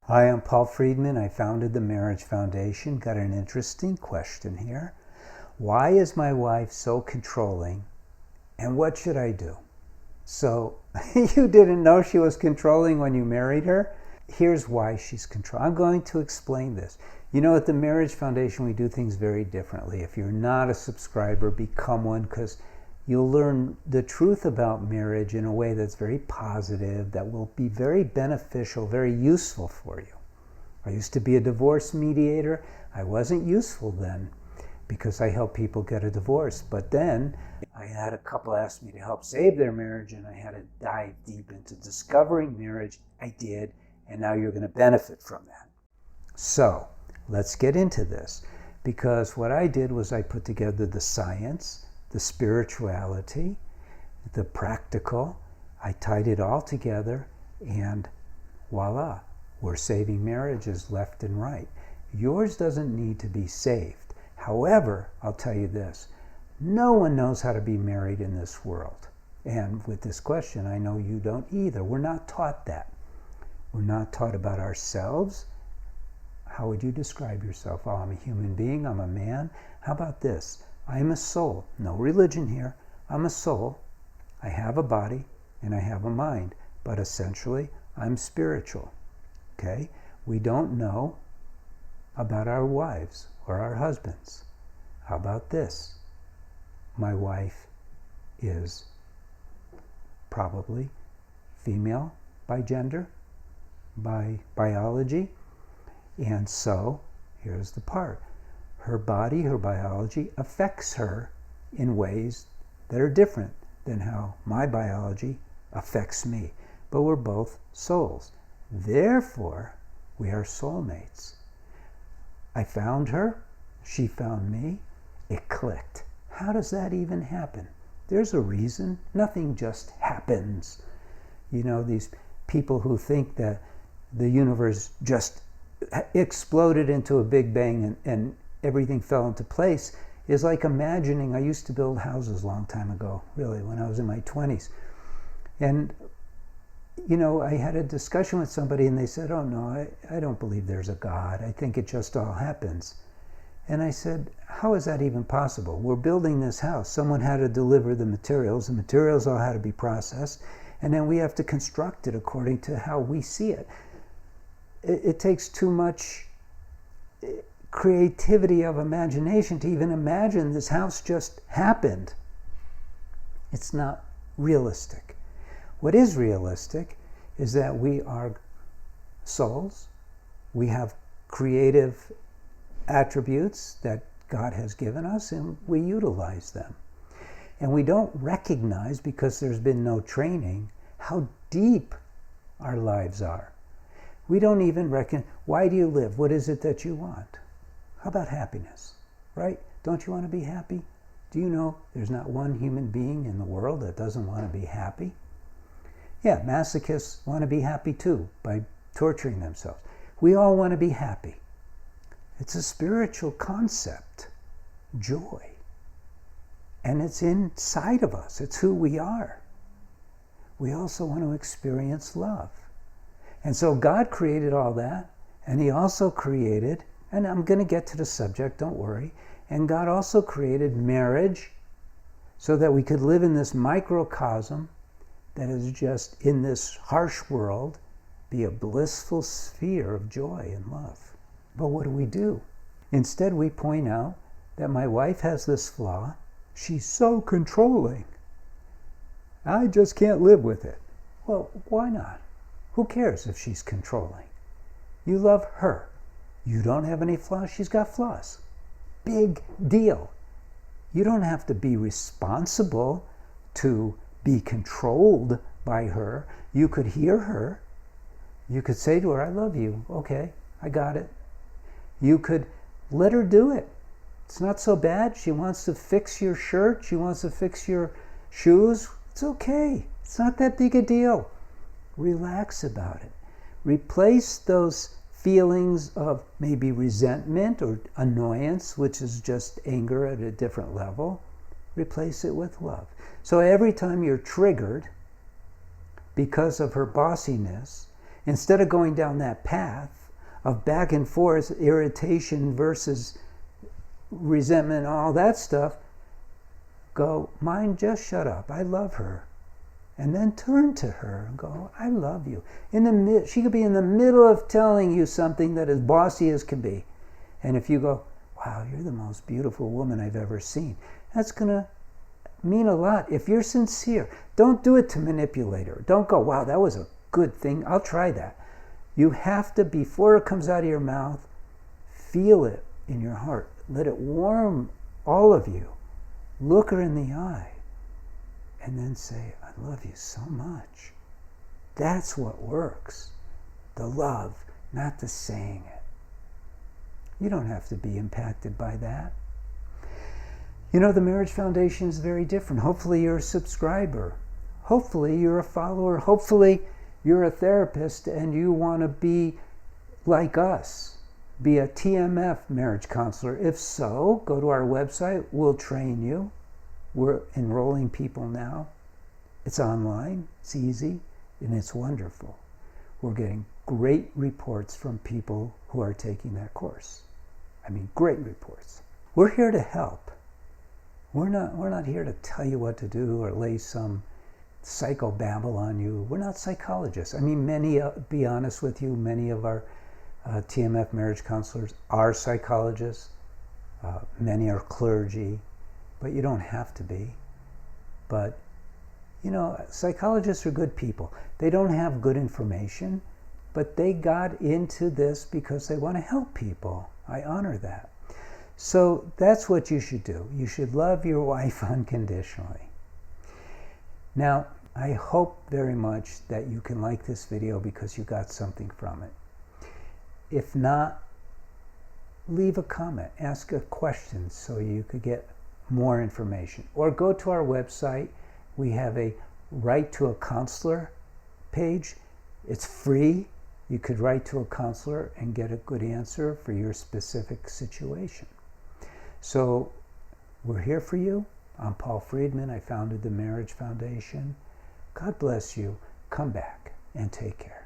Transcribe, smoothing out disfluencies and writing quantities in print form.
Hi, I'm Paul Friedman. I founded the Marriage Foundation. Got an interesting question here. Why is my wife so controlling, and what should I do? So, you didn't know she was controlling when you married her? Here's why she's controlling. I'm going to explain this. You know, at the Marriage Foundation, we do things very differently. If you're not a subscriber, become one, because you'll learn the truth about marriage in a way that's very positive, that will be very beneficial, very useful for you. I used to be a divorce mediator. I wasn't useful then because I helped people get a divorce. But then I had a couple ask me to help save their marriage, and I had to dive deep into discovering marriage. I did, and now you're going to benefit from that. So let's get into this, because what I did was I put together the science, the spirituality, the practical. I tied it all together, and voila, we're saving marriages left and right. Yours doesn't need to be saved. However, I'll tell you this, no one knows how to be married in this world. And with this question, I know you don't either. We're not taught that. We're not taught about ourselves. How would you describe yourself? Oh, I'm a human being, I'm a man. How about this? I'm a soul. No religion here. I'm a soul. I have a body and I have a mind, but essentially I'm spiritual. Okay? We don't know about our wives or our husbands. How about this? My wife is probably female by gender, by biology, and so here's the part. Her body, her biology affects her in ways that are different than how my biology affects me. But we're both souls. Therefore, we are soulmates. I found her, she found me, it clicked. How does that even happen? There's a reason. Nothing just happens. You know, these people who think that the universe just exploded into a big bang and everything fell into place is like imagining. I used to build houses a long time ago, really, when I was in my 20s. And, you know, I had a discussion with somebody and they said, oh no, I don't believe there's a God. I think it just all happens. And I said, how is that even possible? We're building this house. Someone had to deliver the materials. The materials all had to be processed. And then we have to construct it according to how we see it. It takes too much creativity of imagination to even imagine this house just happened. It's not realistic. What is realistic is that we are souls. We have creative attributes that God has given us, and we utilize them. And we don't recognize, because there's been no training, how deep our lives are. We don't even reckon, why do you live? What is it that you want? How about happiness, right? Don't you want to be happy? Do you know there's not one human being in the world that doesn't want to be happy? Yeah, masochists want to be happy too, by torturing themselves. We all want to be happy. It's a spiritual concept, joy. And it's inside of us. It's who we are. We also want to experience love. And so God created all that, and he also created, and I'm going to get to the subject, don't worry, and God also created marriage so that we could live in this microcosm that is just, in this harsh world, be a blissful sphere of joy and love. But what do? Instead, we point out that my wife has this flaw. She's so controlling. I just can't live with it. Well, why not? Who cares if she's controlling? You love her. You don't have any flaws. She's got flaws. Big deal. You don't have to be responsible to be controlled by her. You could hear her. You could say to her, I love you. Okay, I got it. You could let her do it. It's not so bad. She wants to fix your shirt. She wants to fix your shoes. It's okay. It's not that big a deal. Relax about it. Replace those feelings of maybe resentment or annoyance, which is just anger at a different level. Replace it with love. So every time you're triggered because of her bossiness, Instead of going down that path of back and forth, irritation versus resentment, all that stuff, go, mine, just shut up. I love her. And then turn to her and go, I love you. She could be in the middle of telling you something that is bossy as can be. And if you go, wow, you're the most beautiful woman I've ever seen, that's going to mean a lot. If you're sincere, don't do it to manipulate her. Don't go, wow, that was a good thing. I'll try that. You have to, before it comes out of your mouth, feel it in your heart. Let it warm all of you. Look her in the eye. And then say, I love you so much. That's what works. The love, not the saying it. You don't have to be impacted by that. You know, the Marriage Foundation is very different. Hopefully you're a subscriber. Hopefully you're a follower. Hopefully you're a therapist and you want to be like us. Be a TMF marriage counselor. If so, go to our website. We'll train you. We're enrolling people now. It's online, it's easy, and it's wonderful. We're getting great reports from people who are taking that course. I mean, great reports. We're here to help. We're not here to tell you what to do or lay some psychobabble on you. We're not psychologists. I mean, be honest with you, many of our TMF marriage counselors are psychologists. Many are clergy. But you don't have to be. But, you know, psychologists are good people. They don't have good information, but they got into this because they want to help people. I honor that. So that's what you should do. You should love your wife unconditionally. Now, I hope very much that you can like this video because you got something from it. If not, leave a comment. Ask a question so you could get more information, or go to our website. We have a write to a counselor page. It's free. You could write to a counselor and get a good answer for your specific situation. So we're here for you. I'm Paul Friedman. I founded the Marriage Foundation. God bless you. Come back and take care.